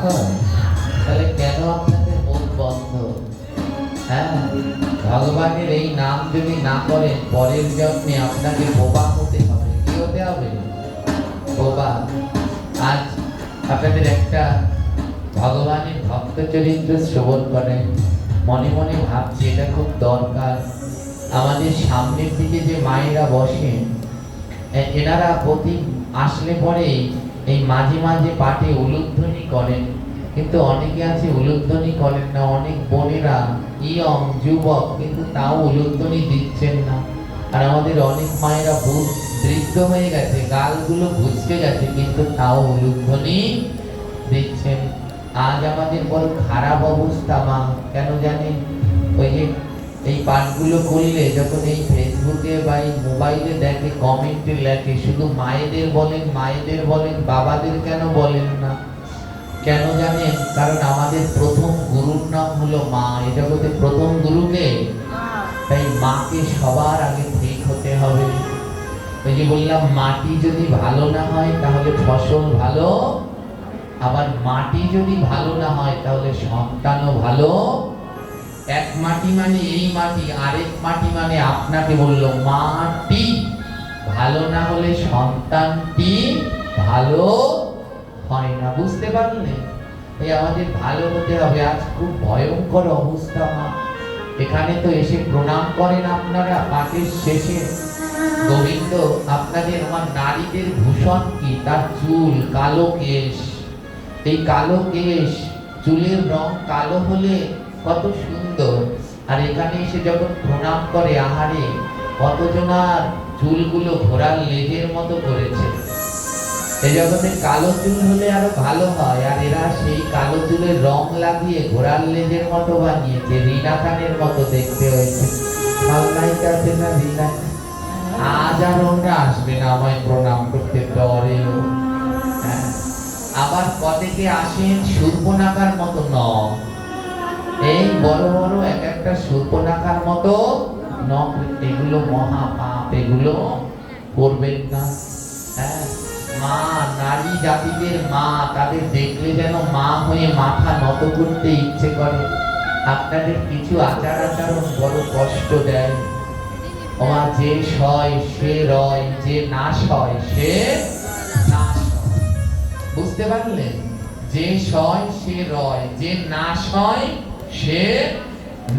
হয়? তাহলে কেন আপনাদের মন বন্ধ? হ্যাঁ, ভগবানের এই নাম যদি না করেন পরের জন্মে আপনাকে বোবা হতে হবে। কি হতে হবে? বোবা। আজ আপনাদের একটা ভগবানের ভক্ত চরিত্র শ্রবণ করেন, মনে মনে ভাবছি এটা খুব দরকার। আমাদের সামনের দিকে যে মায়েরা বসেন, এনারা প্রতি আসলে পরে এই মাঝে মাঝে পাটে উলুধ্বনি করেন, কিন্তু অনেকে আছে উলুধ্বনি করেন না। অনেক বোনেরা ইয়ং যুবক, কিন্তু তাও উলুধ্বনি দিচ্ছেন না। আর আমাদের অনেক মায়েরা বৃদ্ধ হয়ে গেছে, গালগুলো ঘুচকে গেছে, কিন্তু তাও উলুধ্বনি দিচ্ছেন। আজ আমাদের বড় খারাপ অবস্থা মা, কেন জানেন? ওই যে এই পাঠগুলো করলে যখন এই ফেসবুকে বা এই মোবাইলে দেখে, কমেন্টে লেখে শুধু মায়েদের বলেন, মায়েদের বলেন, বাবাদের কেন বলেন না? কেন জানেন? কারণ আমাদের প্রথম গুরুর নাম হলো মা। এই জগতে প্রথম গুরুকে, তাই মাকে সবার আগে ঠিক হতে হবে। ওই যে বললাম, মাটি যদি ভালো না হয় তাহলে ফসল ভালো, আবার মাটি যদি ভালো না হয় তাহলে সন্তানও ভালো। এক মাটি মানে এই মাটি, আরেক মাটি মানে আপনাকে বললো মাটি ভালো না হলে সন্তানটি ভালো হয় না। বুঝতে পারলেন? এই আমাদের ভালো হতে হবে। আজ খুব ভয়ঙ্কর অবস্থা মা। এখানে তো এসে প্রণাম করেন আপনারা পাঠের শেষে। গোবিন্দ আপনাদের, আমার নারীদের ভূষণ কি? তার চুল, কালো কেশ। এই কালো কেশ, চুলের রং কালো হলে কত সুন্দর। আর এখানে এসে যখন প্রণাম করে, আহারে কতজনার চুলগুলো ঘোড়ার লেজের মতো করেছে। এই জগতে কালো চুল হলে আরো ভালো হয়, আর এরা সেই কালো চুলের রং লাগিয়ে ঘোড়ার লেজের মতো বানিয়েছে, রিনা খানের মতো দেখতে হয়েছে। আছে না রিনা? আজ আর ওরা আসবে না আমায় প্রণাম করতে, ডরেও। আবার কতেকে আসেন শূর্পণখার মতো নখ, এই বড় বড় এক একটা শূর্পণখার মতো নখ। এগুলো মহা পাপ, এগুলো করবেন না। হ্যাঁ, মা, নারী জাতিদের মা, তাদের দেখলে যেন মা হয়ে মাথা নত করতে ইচ্ছে করে। আপনাদের কিছু আচার আচরণ বড় কষ্ট দেয়। ওমা, যে সয় সে রয়, যে নাশ হয় সে নাশ হয়। বুঝতে পারলেন? যে সয় সে রয়, যে নাশ হয় সে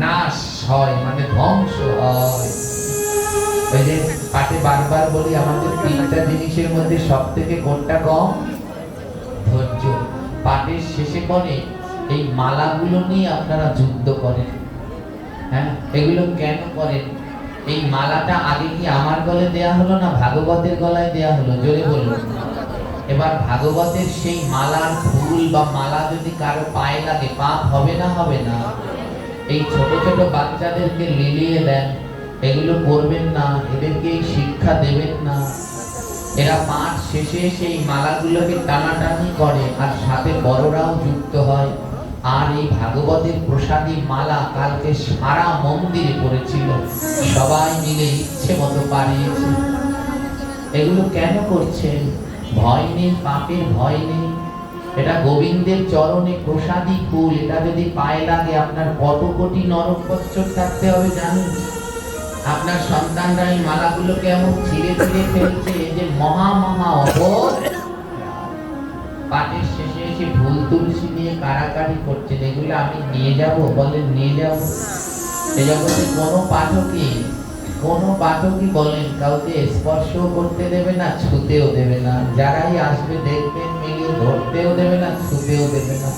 নাশ হয়, মানে ধ্বংস হয়। ওই যে পাঠে বারবার বলি, আমাদের তিনটা জিনিসের মধ্যে সব থেকে কোনটা কম? ধৈর্য। পাঠের শেষে করে এই মালাগুলো নিয়ে আপনারা যুদ্ধ করেন। হ্যাঁ, এগুলো কেন করেন? এই মালাটা আগে কি আমার গলে দেয়া হলো না ভাগবতের গলায় দেয়া হলো? জোরে বলুন। এবার ভাগবতের সেই মালার ফুল বা মালা যদি কারো পায়ে লাগে, পাপ হবে না? হবে না? এই ছোট ছোট বাচ্চাদেরকে লিলিয়ে দেন, এগুলো করবেন না, এদেরকে এই শিক্ষা দেবেন না। এরা পাঠ শেষে সেই মালাগুলোকে টানাটানি করে, আর সাথে বড়রাও যুক্ত হয়। আর এই ভাগবতের প্রসাদী মালা কালকে সারা মন্দিরে পড়েছিল, সবাই মিলে ইচ্ছে মতো পাড়িয়েছে। এগুলো কেন করছেন? ভয় নেই, পাপের ভয় নেই। এটা গোবিন্দের চরণে প্রসাদী ফুল, এটা যদি পায়ে লাগে আপনার কত কোটি নরক বৎসর থাকতে হবে জানেন? আপনার সন্তানরা এই মালাগুলোকে এমন ছিঁড়ে ছিঁড়ে ফেলছে যে মহা মহা অপরাধ। পাঠের শেষে এসে ফুল তুলসী নিয়ে কাড়াকাড়ি করছেন, এগুলো আমি নিয়ে যাব? বলেন নিয়ে যাব। এই জগতে কোনো পাঠকই বলেন কাউকে স্পর্শও করতে দেবে না, ছুতেও দেবে না। যারাই আসবে দেখবেন মিলিয়ে ধরতেও দেবে না, ছুতেও দেবে না,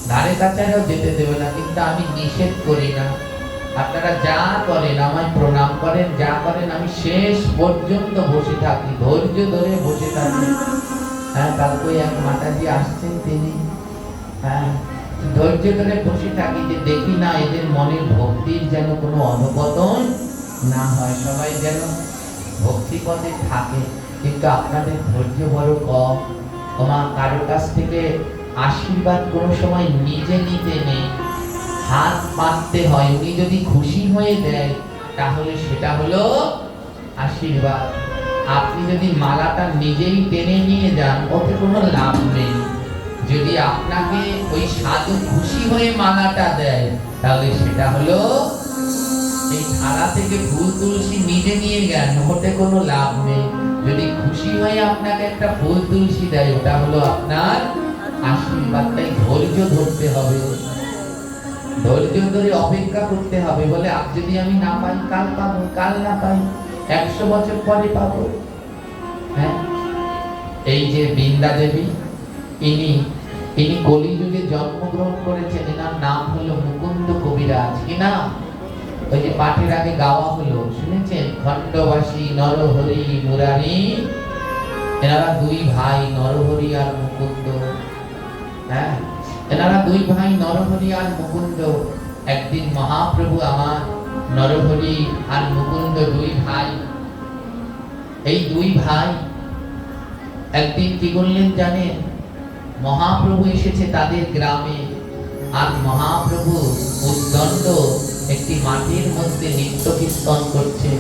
ধারে কাছারেও যেতে দেবে না। কিন্তু আমি নিষেধ করি না। আপনারা যা করেন, আমায় প্রণাম করেন, যা করেন, আমি শেষ পর্যন্ত বসে থাকি, ধৈর্য ধরে বসে থাকি। হ্যাঁ, কালকে এক মাতাজি আসছেন, তিনি ধৈর্য ধরে বসে থাকি যে দেখি না এদের মনের ভক্তির যেন কোনো অধঃপতন না হয়, সবাই যেন ভক্তি পথে থাকে। কিন্তু আপনাদের ধৈর্য বড় কম। তোমার কারো কাছ থেকে আশীর্বাদ কোনো সময় নিজে নিতে নেই, হাত পাততে হয়। উনি যদি খুশি হয়ে দেয় তাহলে সেটা হলো আশীর্বাদ। আপনি যদি মালাটা নিজেই টেনে নিয়ে যান, ওতে কোনো লাভ নেই। যদি আপনাকে ওই সাধু খুশি হয়ে মালাটা দেয়, তাহলে সেটা হলো এই থালা থেকে ফুল তুলসী নিজে নিয়ে গেল, ওতে কোনো লাভ নেই। যদি খুশি হয়ে আপনাকে একটা ফুল তুলসী দেয়, ওটা হলো আপনার আশীর্বাদ। তাই ধৈর্য ধরতে হবে, ধৈর্য ধরে অপেক্ষা করতে হবে। বলে আজ যদি আমি না পাই, কাল পাবো, কাল না পাই 100 বছর পরে পাবো। হ্যাঁ, এই যে বৃন্দা দেবী, ইনি কলিযুগে জন্মগ্রহণ করেছেন। এনার নাম হলো মুকুন্দ কবিরাজ। কি নাম? ওই যে পাঠের আগে গাওয়া হলো, শুনেছেন? খণ্ডবাসী নরহরি মুরারি, এনারা দুই ভাই, নরহরি আর মুকুন্দ। হ্যাঁ, এনারা দুই ভাই নরহরি আর মুকুন্দ। একদিন মহাপ্রভু আমার নরহরি আর মুকুন্দ দুই ভাই, এই দুই ভাই একদিন কি করলেন জানেন? মহাপ্রভু এসেছে তাদের গ্রামে, আর মহাপ্রভু উদ্দণ্ড একটি মাটির মধ্যে নৃত্য কীর্তন করছে,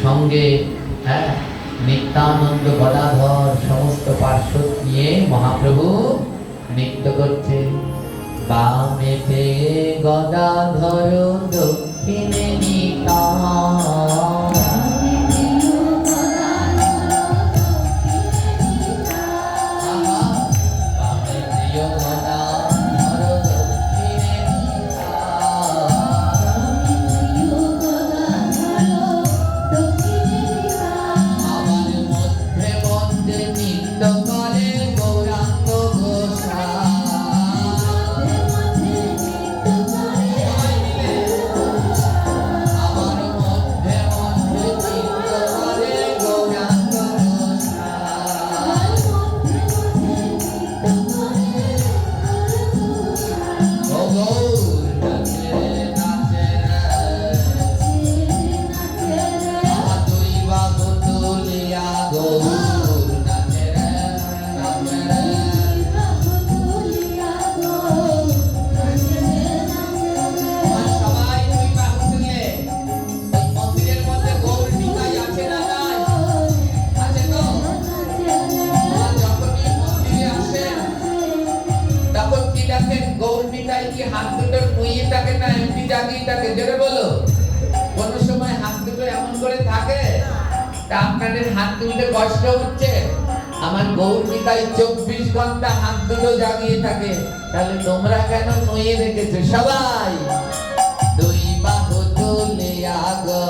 সঙ্গে নিত্যানন্দ গদাধর সমস্ত পার্শ্বদ নিয়ে মহাপ্রভু নৃত্য করছে। বামেতে গদাধর, দক্ষিণে নিতাই। আপনাদের হাত তুলতে কষ্ট হচ্ছে? আমার গৌরমিতাই 24 ঘন্টা হাত দুটো জাগিয়ে থাকে, তাহলে তোমরা কেন নইয়ে রেখেছো? সবাই দুই বাহু তুলে আগো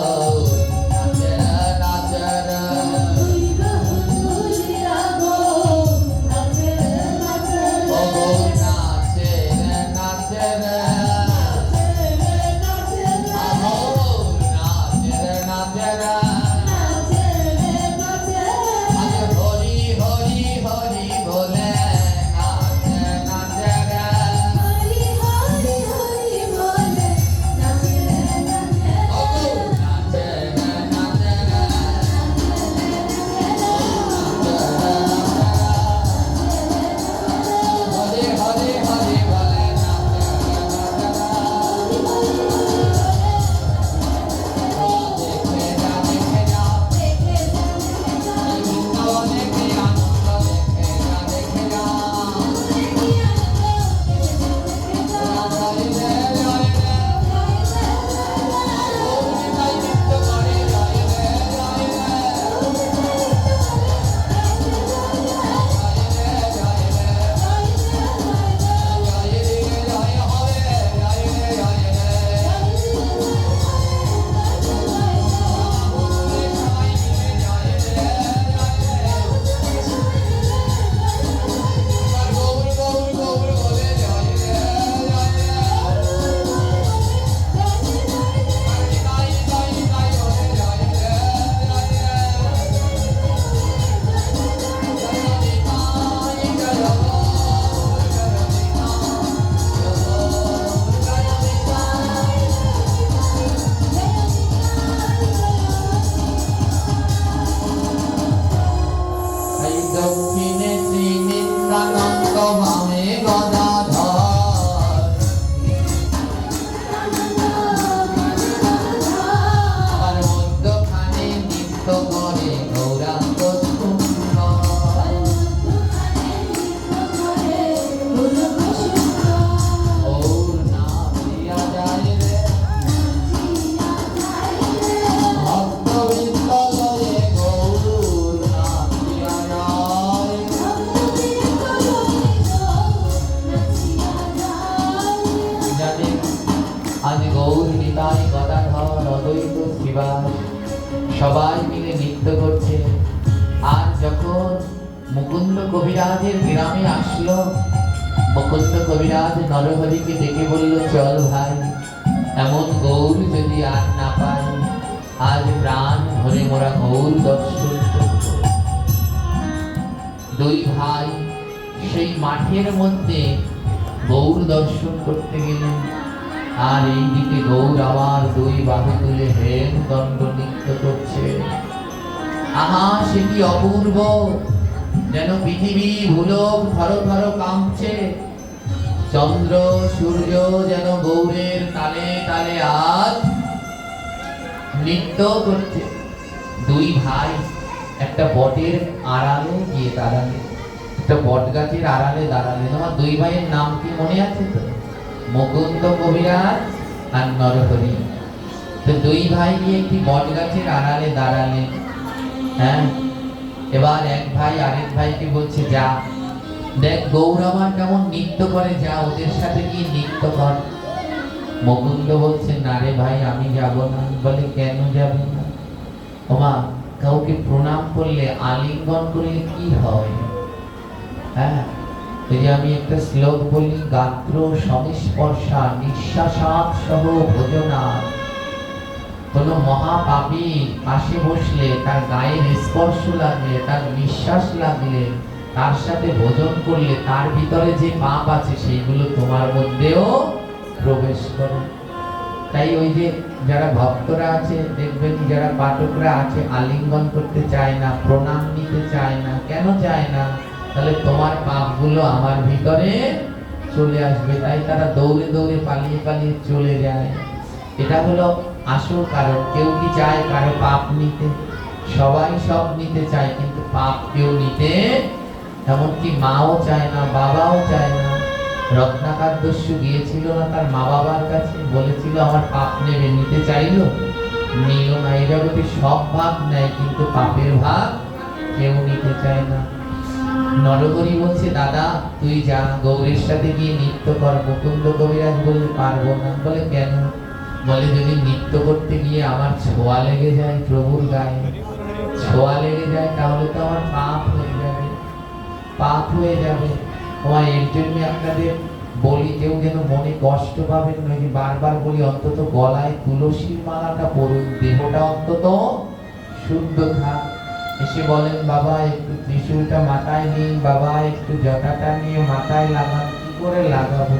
সবাই মিলে নৃত্য করছে। আর যখন মুকুন্দ কবিরাজের গ্রামে আসলো, মুকুন্দ কবিরাজ নরহরিকে ডেকে বলল, চল ভাই, এমন গৌর যদি আর না পাই, আজ প্রাণ ভরে মোরা গৌর দর্শন করব। দুই ভাই সেই মাঠের মধ্যে গৌর দর্শন করতে গেলেন। আর এইদিকে গৌর আবার দুই বাহু তুলে হেম দণ্ড নৃত্য করছে। আহা, সে কি অপূর্ব! যেন পৃথিবী ভুলোক থর থর কাঁপছে। চন্দ্র সূর্য যেন গৌরের তালে তালে আজ নৃত্য করছে। দুই ভাই একটা বটের আড়ালে গিয়ে দাঁড়ালে, একটা বট গাছের আড়ালে দাঁড়ালে। আমার দুই ভাইয়ের নাম কি মনে আছে তো? মুকুন্দ কবিরাজ আর নরহরি। তো দুই ভাই গিয়ে একটি বট গাছের আড়ালে দাঁড়ালে। হ্যাঁ, এবার এক ভাই আরেক ভাইকে বলছে, যা দেখ গৌর আমার কেমন নৃত্য করে, যা ওদের সাথে গিয়ে নৃত্য কর। মুকুন্দ বলছে, না রে ভাই, আমি যাব না। বলে, কেন যাবি না? ওমা, কাউকে প্রণাম করলে, আলিঙ্গন করলে কি হয়? হ্যাঁ, এই যে আমি একটা শ্লোক বলি, গাত্র সংস্পর্শা নিঃশ্বাসাৎ সহ ভোজনা। কোন মহাপাপী পাশে বসলে, তার গায়ের স্পর্শ লাগলে, তার নিঃশ্বাস লাগলে, তার সাথে ভোজন করলে, তার ভিতরে যে পাপ আছে সেইগুলো তোমার মধ্যেও প্রবেশ করে। তাই ওই যে যারা ভক্তরা আছে, দেখবেন যারা পাঠকরা আছে, আলিঙ্গন করতে চায় না, প্রণাম নিতে চায় না। কেন চায় না? তাহলে তোমার পাপগুলো আমার ভিতরে চলে আসবে, তাই তারা দৌড়ে দৌড়ে পালিয়ে পালিয়ে চলে যায়। এটা হলো আসল কারণ। কেউ কি চায় কারো পাপ নিতে? সবাই সব নিতে চায়, কিন্তু পাপ কেউ নিতে, এমনকি মাও চায় না, বাবাও চায় না। রত্নাকর দস্যু গিয়েছিল না তার মা বাবার কাছে, বলেছিল আমার পাপ নেবে, নিতে চাইলো, নিল না। এই জগতে সব ভাগ নেয়, কিন্তু পাপের ভাগ কেউ নিতে চায় না। নরহরি বলছে, দাদা তুই যা, গৌরের সাথে গিয়ে নৃত্য কর। মুকুন্দ কবিরাজ বললে, পারবো না। বলে, কেন? বলে, যদি নৃত্য করতে গিয়ে আমার ছোঁয়া লেগে যায় প্রভুর গায়ে, ছোঁয়া লেগে যায়, তাহলে তো আমার পাপ হয়ে যাবে, পাপ হয়ে যাবে। এর জন্য আপনাদের বলি, কেউ যেন মনে কষ্ট পাবেন না, বারবার বলি, অন্তত গলায় তুলসীর মালাটা পরুন, দেহটা অন্তত শুদ্ধ থাক। এসে বলেন, বাবা একটু ত্রিশূলটা মাথায় নিন, বাবা একটু জটাটা নিয়ে মাথায় লাগান। কি করে লাগাবো?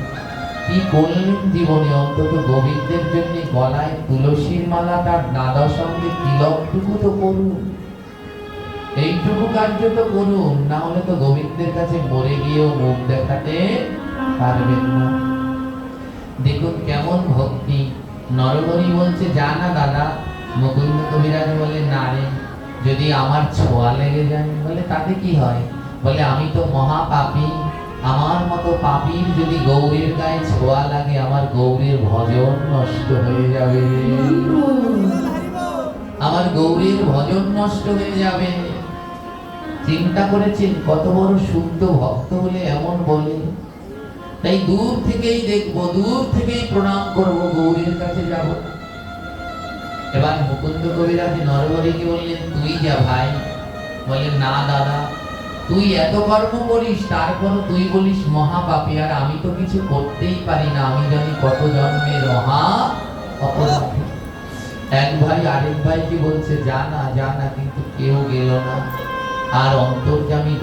কি করলেন জীবনে? অন্তত গোবিন্দের জন্য গলায় তুলসীর মালাটা, দাদা সঙ্গে তিলকটুকু তো করুন, এইটুকু কার্য তো করুন, না হলে তো গোবিন্দের কাছে মরে গিয়েও মুখ দেখাতে পারবেন না। দেখুন কেমন ভক্তি। নরহরি বলছে, যা না দাদা। মুকুন্দ কবিরাজ বলে, না রে, যদি আমার ছোঁয়া লেগে যায়। বলে, তাতে কি হয়? বলে, আমি তো মহাপাপী, আমার মতো পাপীর যদি গৌরের গায়ে ছোঁয়া লাগে, আমার গৌরের ভজন নষ্ট হয়ে যাবে, আমার গৌরের ভজন নষ্ট হয়ে যাবে। চিন্তা করেছেন কত বড় শুদ্ধ ভক্ত বলে এমন বলে? তাই দূর থেকেই দেখবো, দূর থেকেই প্রণাম করব, গৌরের কাছে যাব। এবার মুকুন্দ কবিরাজ নরহরিকে বললেন, তুই যা ভাই। বলে, না দাদা, তুই এত কর্ম করিস, তারপর তুই বলিস মহাপাপী, আর আমি তো কিছু করতেই পারি না, আমি জানি কত জন্মের মহা অপরাধী। এক ভাই আরেক ভাইকে বলছে, যা না, কিন্তু কেউ গেল না। আর অন্তর্যামী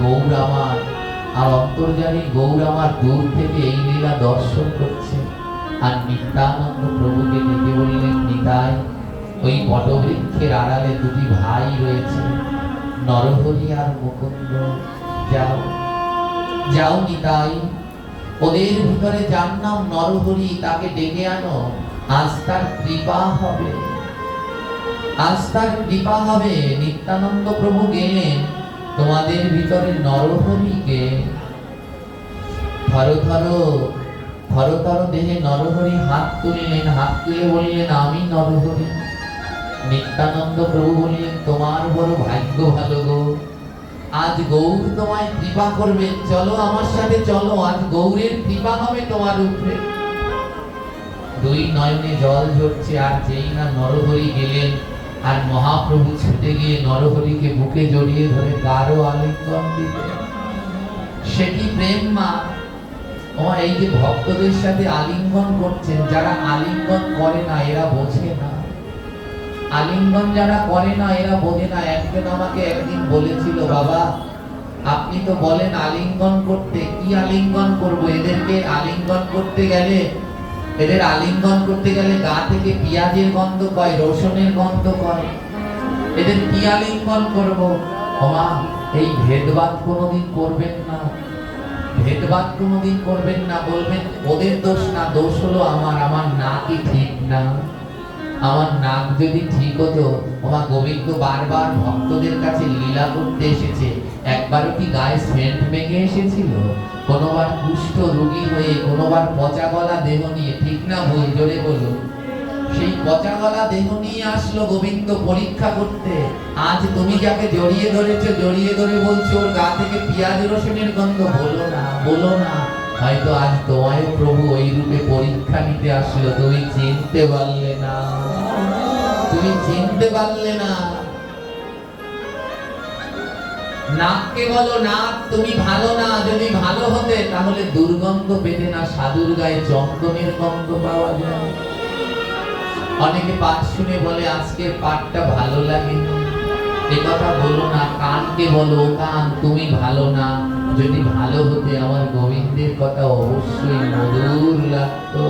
গৌর আমার, দূর থেকে এই লীলা দর্শন করছে। আর নিত্যানন্দ প্রভুকে ডেকে বললেন, নিতাই, ওই বটবৃক্ষের আড়ালে দুটি ভাই রয়েছে, নরহরি আর মুকুন্দ, যাও যাও নিতাই, ওদের ভিতরে যার নাম নরহরি, তাকে ডেকে আনো, আজ তার কৃপা হবে, আজ তার কৃপা হবে। নিত্যানন্দ প্রভু গেলেন, তোমাদের ভিতরে নরহরিকে থরথর দেহে নরহরি হাত তুললেন, হাত তুলে বললেন, আমি নরহরি। নিত্যানন্দ প্রভু বললেন, তোমার বড় ভাগ্য ভালো গো, আজ গৌর তোমায় কৃপা করবেন, চলো আমার সাথে চলো, আজ গৌরের কৃপা হবে তোমার উপরে। দুই নয়নে জল ঝরছে। আর যেই না নরহরি গেলেন, আর মহাপ্রভু ছুটে গিয়ে নরহরিকে বুকে জড়িয়ে ধরে গাঢ় আলিঙ্গন দিলেন। সে কি প্রেম মা! এই যে ভক্তদের সাথে আলিঙ্গন করছেন, যারা আলিঙ্গন করে না এরা বোঝে না, আলিঙ্গন যারা করে না এরা বোঝে না। একজন আমাকে একদিন বলেছিল, বাবা আপনি তো বলেন আলিঙ্গন করতে, কি আলিঙ্গন করব? এদেরকে আলিঙ্গন করতে গেলে, এদের আলিঙ্গন করতে গেলে গা থেকে পেঁয়াজের গন্ধ পায়, রসুনের গন্ধ পায়, এদের কি আলিঙ্গন করব? ওমা এই ভেদবাদ কোনোদিন করবেন না, ভেদবাদ কোনোদিন করবেন না। বলবেন ওদের দোষ না, দোষ হলো আমার, আমার নাকই ঠিক না। আমার নাক যদি ঠিক হতো, ওমা গোবিন্দ বারবার ভক্তদের কাছে লীলা করতে এসেছে, একবারও কি গায়ে সেন্ট মেখে এসেছিল? কোনোবার কুষ্ঠ রোগী হয়ে, কোনোবার পচা গলা দেহ নিয়ে, ঠিক না ভুল? জোরে বলুন। সেই পচা গলা দেহ নিয়ে আসলো গোবিন্দ পরীক্ষা করতে। আজ তুমি যাকে জড়িয়ে ধরেছো, জড়িয়ে ধরে বলছো ওর গা থেকে পেঁয়াজ রসুনের গন্ধ, বলো না, বলো না। হয়তো আজ তোমায় প্রভু ওই রূপে পরীক্ষা নিতে আসলো, তুমি চিনতে পারলে না, তুমি চিনতে পারলে না। নাককে বলো নাক তুমি ভালো না, যদি ভালো হতে তাহলে দুর্গন্ধ পেতে না, সাধুর গায়ে চন্দনের গন্ধ পাওয়া যায়। অনেকে পাঠ শুনে বলে আজকের পাঠটা ভালো লাগেনি, এ কথা বলো না। কানকে বলো কান তুমি ভালো না, যদি ভালো হতে আমার গোবিন্দের কথা অবশ্যই মধুর লাগতো।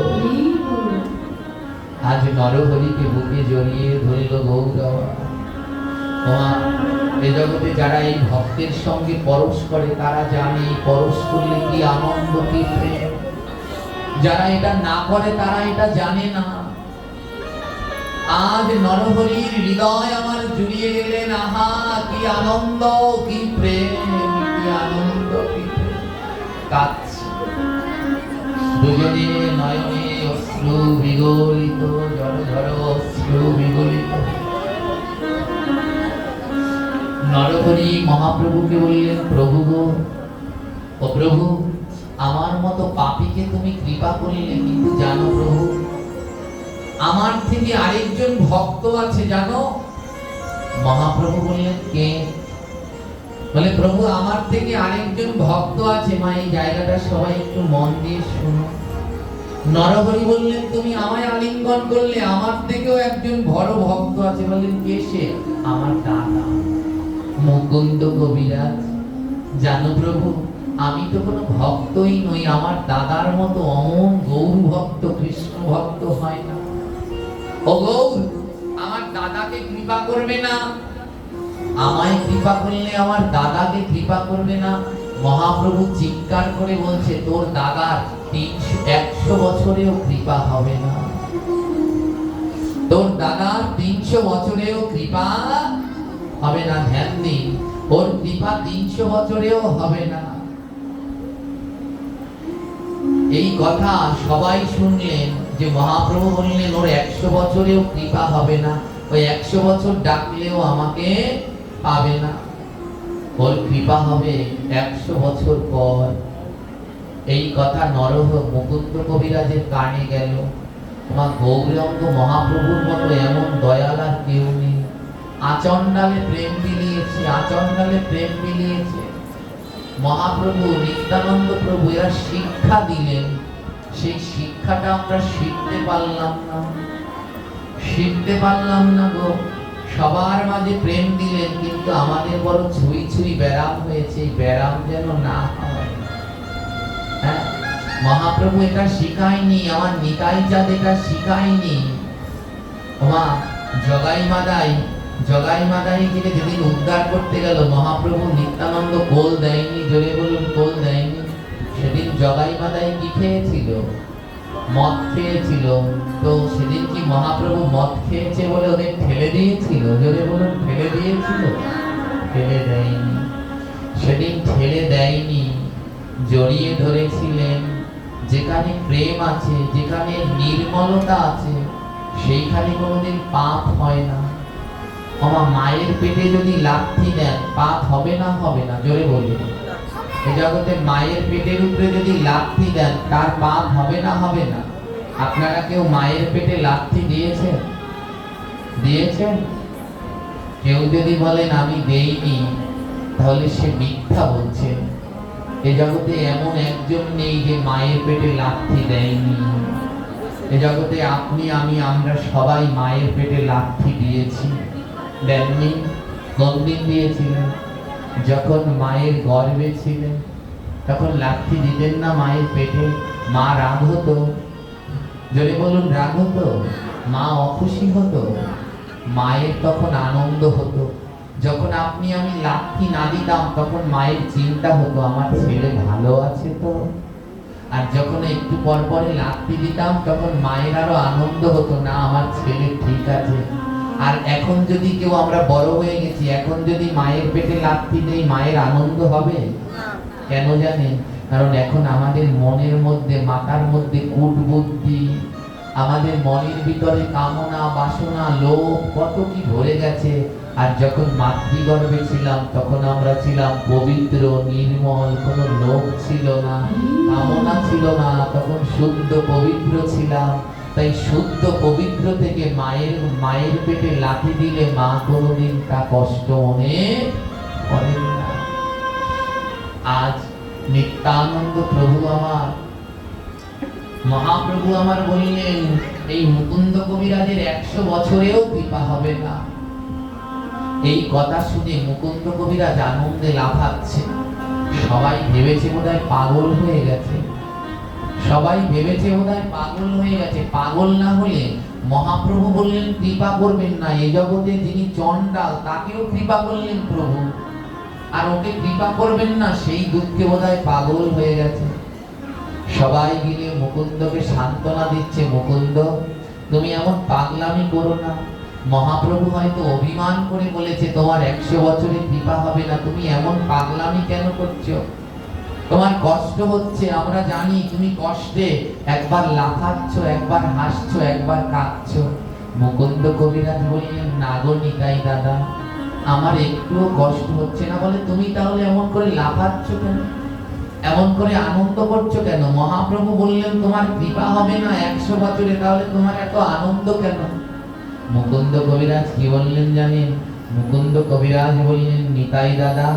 আজ নরহরিকে বুকে জড়িয়ে ধরল গৌরবা। এই জগতে যারা এই ভক্তের সঙ্গে পরশ করে তারা জানে পরশ করলে কি আনন্দ, কি প্রেম। যারা এটা না করে তারা এটা জানে না। আজ নরহরির হৃদয় আমার জুড়িয়ে গেলেন, আহা কি আনন্দ, কি প্রেম, কি আনন্দ, কি প্রেম। কাঁদছে দুজনে, নয়নে অশ্রু বিগলিত, ঝর ঝর অশ্রু বিগলিত। নরহরি মহাপ্রভুকে বললেন, প্রভু গো, ও প্রভু আমার মতো পাপীকে তুমি কৃপা করলে, কিন্তু জানো প্রভু আমার থেকে আরেকজন ভক্ত আছে জানো? মহাপ্রভু বললেন, কে? বলে প্রভু আমার থেকে আরেকজন ভক্ত আছে। মা এই জায়গাটা সবাই একটু মন দিয়ে শুনো। নরহরি বললেন, তুমি আমায় আলিঙ্গন করলে, আমার থেকেও একজন বড় ভক্ত আছে। বললেন কে সে? আমার দাদা মুকুন্দ কবিরাজ। জানো প্রভু আমি তো কোনো ভক্তই নই, আমার দাদার মতো অমন গৌর ভক্ত, কৃষ্ণ ভক্ত হয় না। ও গৌর, আমার দাদাকে কৃপা করবে না? আমায় কৃপা করলে আমার দাদাকে কৃপা করবে না? মহাপ্রভু চিৎকার করে বলছে, তোর দাদার 100 বছরেও কৃপা হবে না, তোর দাদার 300 বছরেও কৃপা হবে না। ধ্যান দিন, ওর কৃপা 300 বছরেও হবে না। এই কথা সবাই শুনলেন যে মহাপ্রভু বললেন ওর 100 বছরেও কৃপা হবে না, ওই 100 বছর ডাকলেও আমাকে পাবে না, ওর কৃপা হবে 100 বছর পর। এই কথা নরহ মুকুন্দ কবিরাজের কানে গেল। আমার গৌরাঙ্গ মহাপ্রভুর মতো এমন দয়াল আর কেউ নেই। আচণ্ডালে প্রেম বিলিয়েছে, আচণ্ডালে প্রেম বিলিয়েছে। মহাপ্রভু নিত্যানন্দ প্রভু এরা শিক্ষা দিলেন, সেই শিক্ষাটা আমরা শিখতে পারলাম না, শিখতে পারলাম না গো। সবার মাঝে প্রেম দিলেন, কিন্তু আমাদের বড় ছুঁই ছুঁই ব্যারাম হয়েছে, ব্যারাম যেন না হয়। হ্যাঁ, মহাপ্রভু এটা শিখায়নি, আমার নিতাই চাঁদ এটা শিখায়নি। মা জগাই মাদাই থেকে যেদিন উদ্ধার করতে গেল মহাপ্রভু নিত্যানন্দ কোল দেয়নি, জোরে বলুন কোল দেয়নি। সেদিন জগাই মাদাই কি খেয়েছিল? মদ খেয়েছিল। তো সেদিন কি মহাপ্রভু মদ খেয়েছে বলে ওদের ঠেলে দিয়েছিল? জোরে বলুন ঠেলে দিয়েছিল? ঠেলে দেয়নি, সেদিন ঠেলে দেয়নি, জড়িয়ে ধরেছিলেন। যেখানে প্রেম আছে, যেখানে নির্মলতা আছে, সেইখানে কোনোদিন পাপ হয় না। আমার মায়ের পেটে যদি লাথি দেন পাপ হবে না? হবে না? জোরে বলুন। এই জগতে মায়ের পেটের উপরে যদি লাথি দেন তার পাপ হবে না? হবে না? আপনারা কেউ মায়ের পেটে লাথি দিয়েছেন? দিয়েছেন? কেউ যদি বলেন আমি দেইনি, তাহলে সে মিথ্যা বলছেন। এ জগতে এমন একজন নেই যে মায়ের পেটে লাথি দেয়নি। এ জগতে আপনি আমি আমরা সবাই মায়ের পেটে লাথি দিয়েছি। দেননি? কোনদিন দিয়েছিলেন? যখন মায়ের গর্ভে ছিলেন তখন লাথি দিতেন না মায়ের পেটে? মা রাগ হতো? যদি বলুন রাগ হতো? মা অখুশি হতো? মায়ের তখন আনন্দ হতো। যখন আপনি আমি লাথি না দিতাম তখন মায়ের চিন্তা হতো আমার ছেলে ভালো আছে তো। আর যখন একটু পর পরে লাথি দিতাম তখন মায়ের আরো আনন্দ হতো, না আমার ছেলে ঠিক আছে। আর এখন যদি কেউ, আমরা বড় হয়ে গেছি, এখন যদি মায়ের পেটে লাথি দেই মায়ের আনন্দ হবে? কেন জানেন? কারণ এখন আমাদের মনের মধ্যে, মাথার মধ্যে কূটবুদ্ধি, আমাদের মনের ভিতরে কামনা বাসনা লোভ কত কি ভরে গেছে। আর যখন মাতৃগর্ভে ছিলাম তখন আমরা ছিলাম পবিত্র নির্মল, কোনো লোভ ছিল না, কামনা ছিল না, তখন শুদ্ধ পবিত্র ছিলাম। তাই শুদ্ধ পবিত্র থেকে মায়ের পেটে লাথি দিলে মা কোনোদিন তা কষ্ট মনে করেন না। আজ নিত্যানন্দ প্রভু আমার, মহাপ্রভু আমার বললেন এই মুকুন্দ কবিরাজের 100 বছরেও কৃপা হবে না। এই কথা শুনে মুকুন্দ কবিরাজ আনন্দে লাফাচ্ছে। সবাই ভেবেছে বোধহয় পাগল হয়ে গেছে, সবাই ভেবেছে বোধহয় পাগল হয়ে গেছে। পাগল না হলে মহাপ্রভু বললেন কৃপা করবেন না। এই জগতে যিনি চণ্ডাল তাকেও কৃপা করলেন প্রভু, আর ওকে কৃপা করবেন না, সেই দুঃখে বোধহয় পাগল হয়ে গেছে। সবাই গিয়ে মুকুন্দকে সান্ত্বনা দিচ্ছে, মুকুন্দ তুমি এমন পাগলামি করো না। মহাপ্রভু হয়তো অভিমান করে বলেছে তোমার 100 বছরে কৃপা হবে না, তুমি এমন পাগলামি কেন করছো? তোমার কষ্ট হচ্ছে, আমরা জানি তুমি কষ্টে একবার লাফাচ্ছ, একবার হাসছো, একবার কাঁদছো। মুকুন্দ কবিরাজ বললেন না গো নিতাই দাদা, আমার একটুও কষ্ট হচ্ছে না। বলে তুমি তাহলে এমন করে লাফাচ্ছ কেন, এমন করে আনন্দ করছো কেন? মহাপ্রভু বললেন তোমার কৃপা হবে না 100 বছরে, তাহলে তোমার এত আনন্দ কেন? মুকুন্দ কবিরাজ কি বললেন জানেন? মুকুন্দ কবিরাজ বললেন নিতাই দাদা,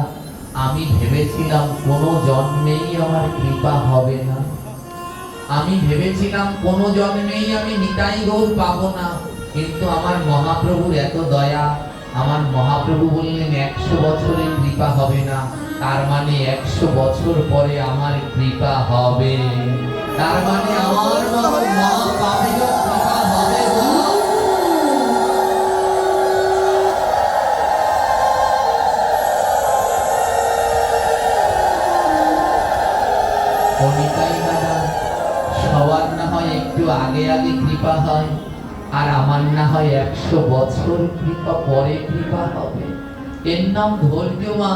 আমি ভেবেছিলাম কোনো জন্মেই আমার কৃপা হবে না, আমি ভেবেছিলাম কোনো জন্মেই আমি নিতাই গৌর পাবো না। কিন্তু আমার মহাপ্রভুর এত দয়া, আমার মহাপ্রভু বললেন 100 বছরে কৃপা হবে না, তার মানে 100 বছর পরে আমার কৃপা হবে। তার মানে আমার মহাপ্রভুর কৃপা হবে। সবার না হয় একটু আগে আগে কৃপা হয়, আর আমার না হয় 100 বছর কৃপা পরে কৃপা হবে। এর নাম ধৈর্য। মা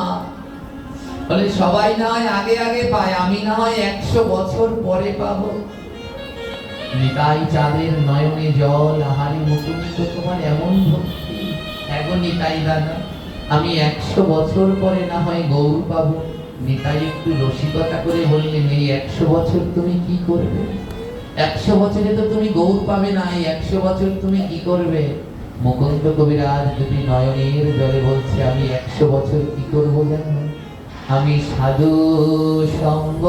বলে সবাই না হয় আগে আগে পায়, আমি না হয় 100 বছর পরে পাবো। নিতাই চাঁদের নয়নে জল, আহারি মুকুন্দ তোমার এমন ভক্তি। এখন নিতাই দাদা আমি 100 বছর পরে না হয় গৌর পাবো। নিতাই একটু রসিকতা করে বললেন এই 100 বছর তুমি কি করবে? 100 বছরে তো তুমি গৌর পাবে না, এই 100 বছর তুমি কি করবে? মুকুন্দ কবিরাজ দুটি নয়নের জলে বলছে আমি 100 বছর কি করবো জানো? আমি সাধু সঙ্গ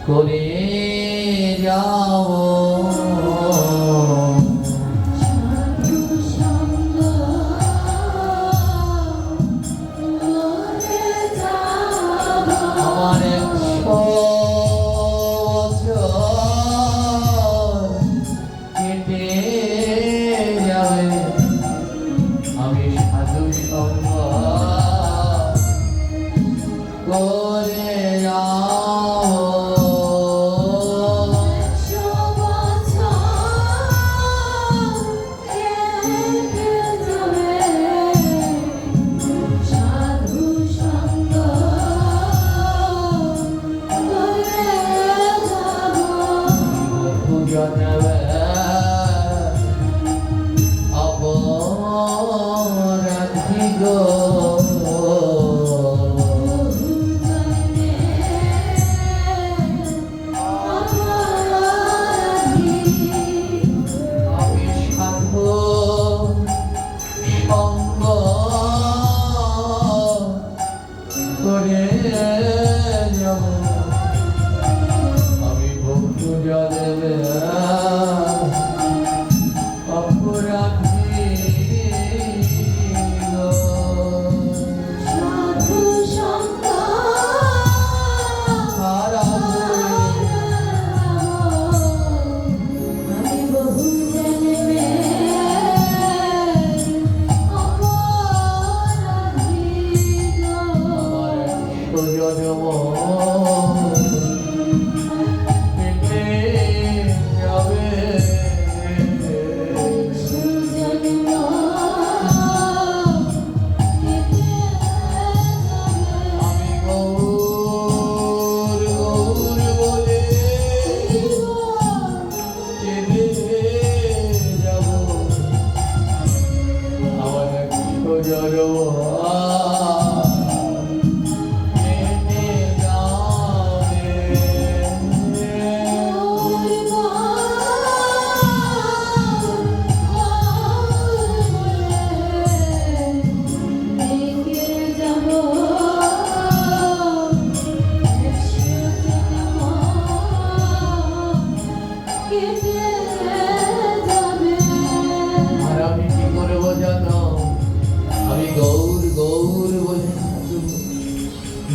করে যাও। করে যাও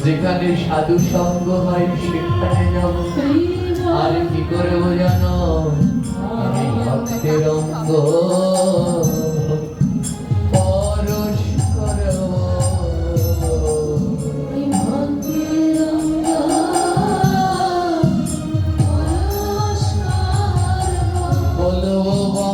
যেখানে সাধু সঙ্গ হয় সেখানে যাব। আর কি করবো জানো, আমি ভক্তের অঙ্গ পরশ করব। বলবো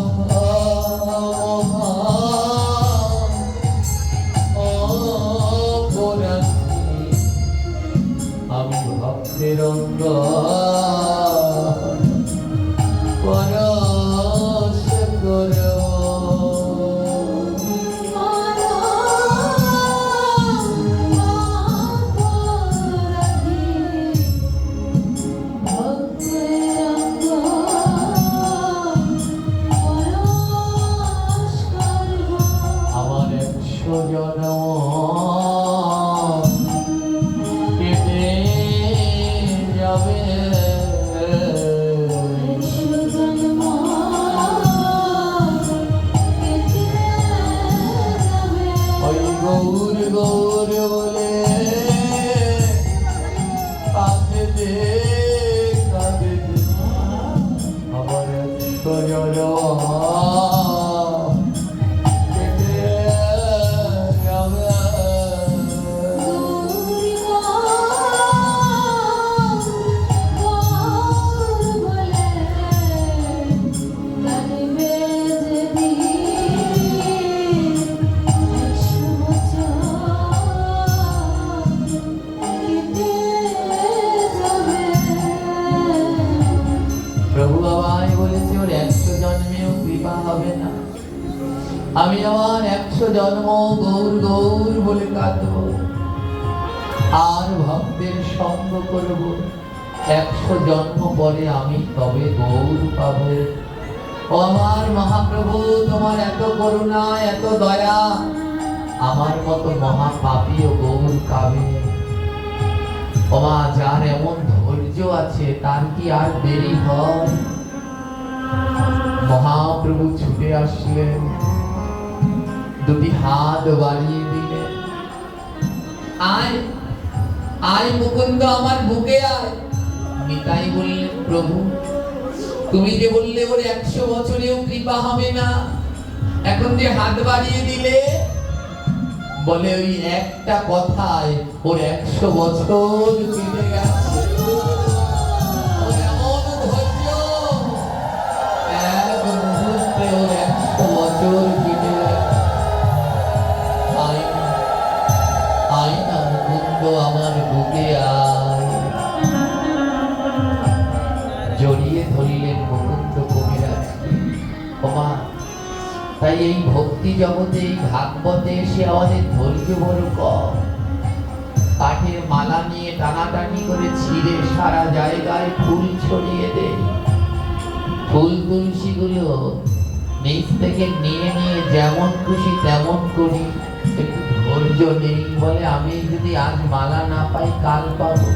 আমি ভক্তের অঙ্গ পরশ করব। আমার 100 জন্ম কেটে যাবে, ওই গৌর গৌর বলে কাঁদতে কাঁদতে আমার 100 জন্ম কেটে যাবে। প্রভু আমায় বলেছে ওর 100 জন্মেও কৃপা হবে না। আমি আমার 100 জন্ম গৌর গৌর বলে কাঁদব, আর ভক্তের সঙ্গ করব। 100 জন্ম পরে আমি তবে গৌর পাব। ও আমার মহাপ্রভু, তোমার এত করুণা এত দয়া, আমার মতো মহাপাপী ও গৌর পাবে। ও মা, যার এমন ধৈর্য আছে তার কি আর দেরি হয়? মহাপ্রভু ছুটে আসলেন, দুটি হাত বাড়িয়ে দিলেন, আয় আয় মুকুন্দ, আমার বুকে আয়। নিতাই বললেন, প্রভু তুমি যে বললে ওর 100 বছরেও কৃপা হবে না, এখন যে হাত বাড়িয়ে দিলে, বলে ওই একটা কথায় ওর 100 বছর কেটে গেছে। ওর এমন ধৈর্য, এক মুহূর্তে ওর 100 বছর কেটে গেছে। আয় না, আয় না মুকুন্দ, আমার বুকে আয়। জড়িয়ে ধরলেন মুকুন্দ কবিরাজকে। ওমা, তাই এই ভক্তি জগতে, এই ভাগবতে এসে আমাদের ধৈর্য বড় কম। কাঠের মালা নিয়ে টানাটানি করে ছিঁড়ে সারা জায়গায় ফুল ছড়িয়ে দেয়। ফুল তুলসী গুলো নিচ থেকে নিয়ে নিয়ে যেমন খুশি তেমন করি, একটু ধৈর্য নেই। বলে আমি যদি আজ মালা না পাই কাল পাবো,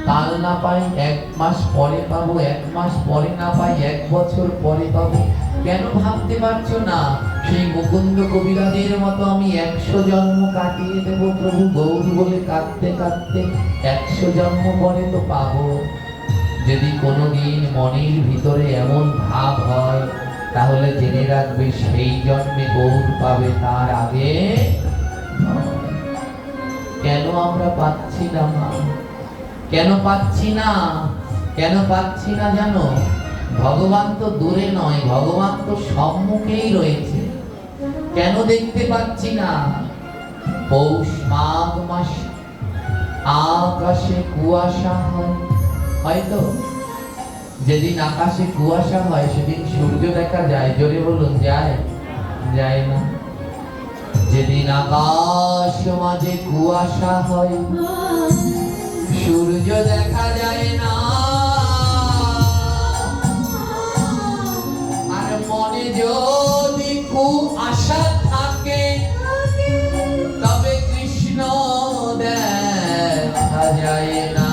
কাল না পাই 1 মাস পরে পাবো, 1 মাস পরে না পাই 1 বছর পরে পাবো। কেন ভাবতে পারছো না? সেই মুকুন্দ কবিরাজের মতো আমি 100 জন্ম কাটিয়ে দেব প্রভু গৌর বলে কাঁদতে কাঁদতে। 100 জন্ম পরে তো পাবো। যদি কোনোদিন মনের ভিতরে এমন ভাব হয়, তাহলে জেনে রাখবে সেই জন্মে গৌর পাবে, তার আগে নয়। কেন আমরা পাচ্ছি না মা? কেন পাচ্ছি না? কেন পাচ্ছি না জানো? ভগবান তো দূরে নয়, ভগবান তো সম্মুখেই রয়েছে। কেন দেখতে পাচ্ছি না? পৌষ মাঘ মাস আকাশে কুয়াশা হয়, হয়তো যেদিন আকাশে কুয়াশা হয় সেদিন সূর্য দেখা যায়। জোরে বলুন, যায়? যায় না। যেদিন আকাশ মাঝে কুয়াশা হয় সূর্য দেখা যায় না। আর মনে যদি কুয়াশা থাকে তবে কৃষ্ণ দেখা যায় না।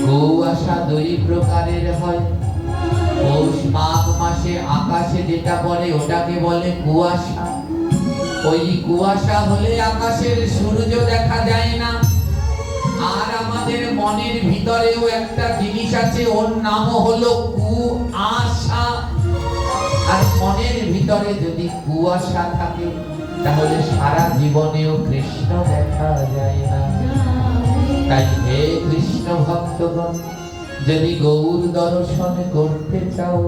কুয়াশা 2 প্রকারের হয়, পৌষ মাঘ মাসে আকাশে যেটা পড়ে ওটাকে বলে কুয়াশা। ওই কুয়াশা হলে আকাশের সূর্য দেখা যায় না। আর আমাদের মনের ভিতরেও একটা জিনিস আছে, ওর নাম হলো কুয়াশা। আর মনের ভিতরে যদি কুয়াশা থাকে তাহলে সারা জীবনেও কৃষ্ণ দেখা যায় না। তাই হে কৃষ্ণ ভক্তগণ, যদি গৌর দর্শন করতে চাও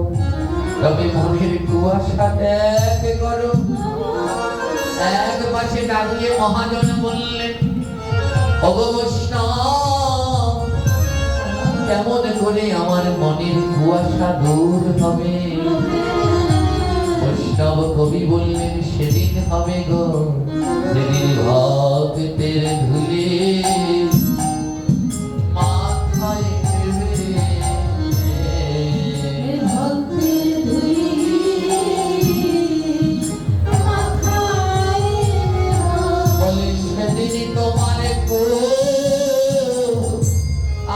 তবে মনের কুয়াশা ত্যাগ করো। এক পাশে দাঁড়িয়ে মহাজন বললেন, ওগো বৈষ্ণব, কেমন করে আমার মনের কুয়াশা দূর হবে? বৈষ্ণব কবি বললেন, সেদিন হবে গো যেদিন ভক্তের ধুলি মাথায় দেবে। ভক্তের ধুলি মাথায় বলে সেদিনই তোমার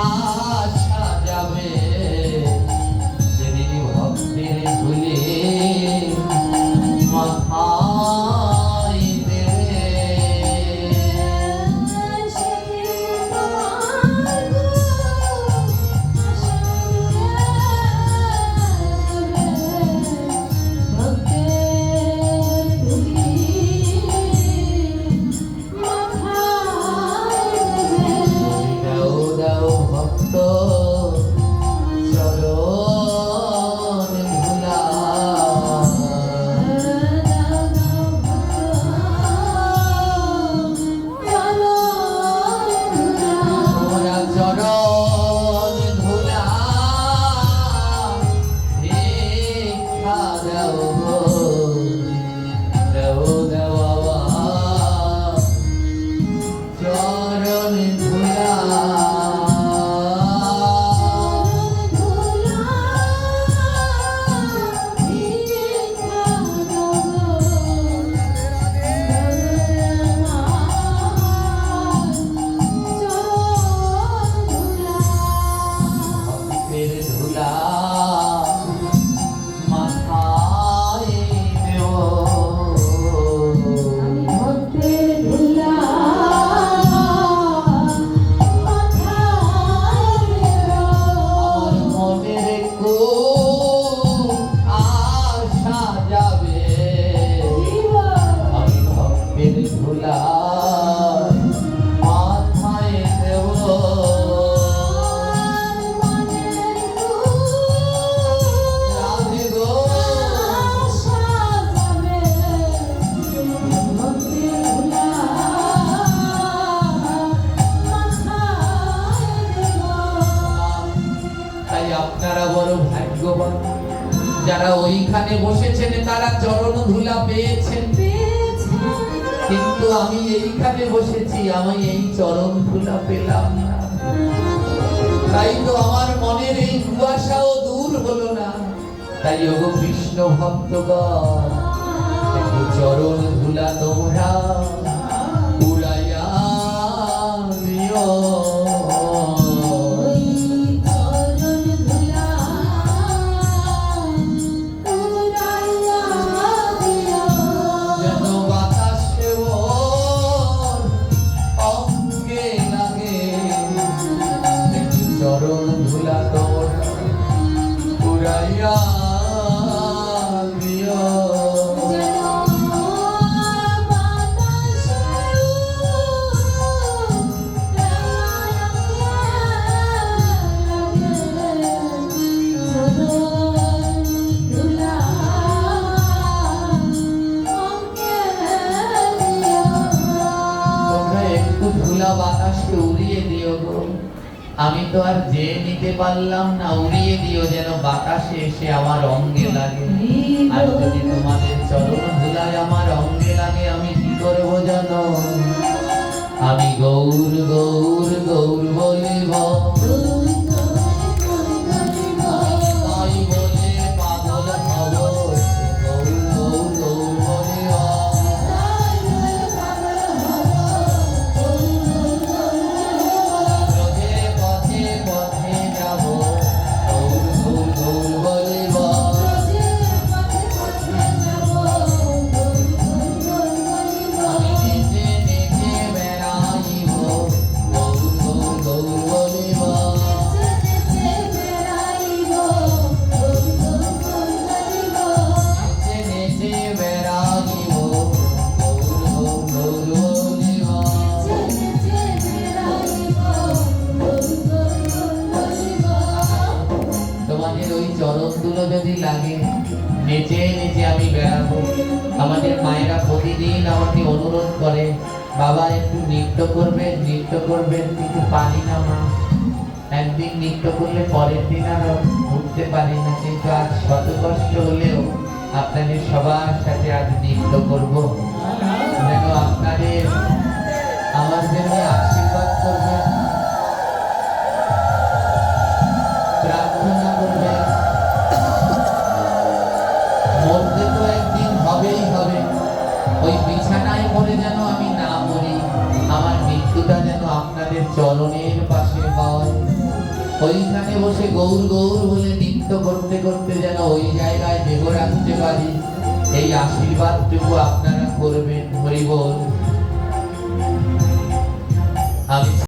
আশা যাবে, যেদিন ভক্তের ধুলি মাথায় দেবে। দাও দাও ভক্ত চরণ ধুলা, তোমরা চরণ ধুলা ভিক্ষা দাও গো, দাও দাও বাবা চরণ ধুলা। ভক্তের ধুলা মাথায় দেও। আমার মনের আশা যাবে, আমি ভক্তের ধুলা মাথায় দেব। রাধে গো তাই আপনারা বড় ভাগ্যবান, যারা ওইখানে বসেছেন তারা চরণ ধুলা পেয়েছেন। কিন্তু আমি এইখানে বসেছি, আমি এই চরণ ধুলা পেলাম না। তাই তো আমার মনের এই কুয়াশাও দূর হলো না। তাই ওগো কৃষ্ণ ভক্তগণ, একটু চরণ ধুলা তোমরা উড়াইয়া দিও। যেন বাতাসে ওর অঙ্গে লাগে, একটু চরণ ধুলা তোমরা উড়াইয়া দিও। তোমরা একটু ধুলা বাতাসকে উড়িয়ে দিও গো। আমি তো আর যে নিতে পারলাম না, উড়িয়ে দিও যেন বাতাসে এসে আমার অঙ্গে লাগে। আর যদি তোমাদের চরণ ধুলায় আমার অঙ্গে লাগে, আমি কি করবো জানো? আমি গৌর গৌর গৌর বলিব, তাই বলে পাগল হব। গৌর গৌর গৌর বলিব, পথে পথে পথে যাব। গৌর গৌর গৌর বলিব, ওই চরণ দুলো যদি লাগে নেচে নেচে আমি বেড়াবো। আমাদের মায়েরা প্রতিদিন আমাকে অনুরোধ করে, বাবা একটু নৃত্য করবেন, কিন্তু পারি না মা। একদিন নৃত্য করলে পরের দিন আর উঠতে পারি না, কিন্তু আজ শত কষ্ট হলেও আপনাদের সবার সাথে আজ নৃত্য করব, যেন আপনাদের আমার জন্য আশীর্বাদ করবেন, প্রার্থনা করবেন। মরতে তো একদিন হবেই হবে, ওই বিছানায় পড়ে যেন আমি না মরি, আমার মৃত্যুটা যেন আপনাদের চরণের পাশে হয়। ওইখানে বসে গৌর গৌর বলে নৃত্য করতে করতে যেন ওই জায়গায় দেহ রাখতে পারি, এই আশীর্বাদটুকু আপনারা করবেন। হরি বল।